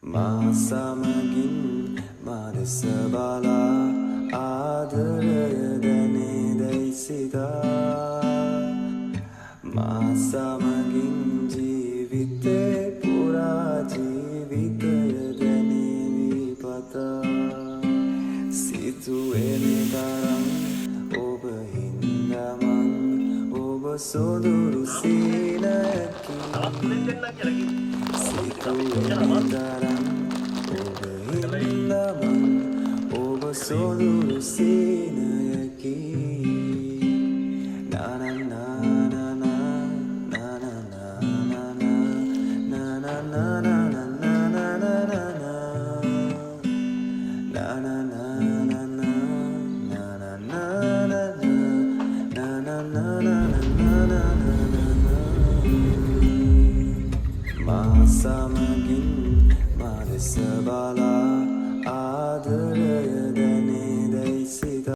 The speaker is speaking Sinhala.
මාසමගින් මාදෙස බලා ආදරය දැනේදැයි සිතා මාසමගින් ජීවිතේ පුරා ජීවිතය දැනේවි පතා සිතුවෙන තරම් ඔබ හින්දමන් ඔබ සොදුරු සීලකි සිතුවෙන තරම් ඔබ හින්දමන් ඔබ සොදුරු සීලකි මාසමගින් මාදෙස බලා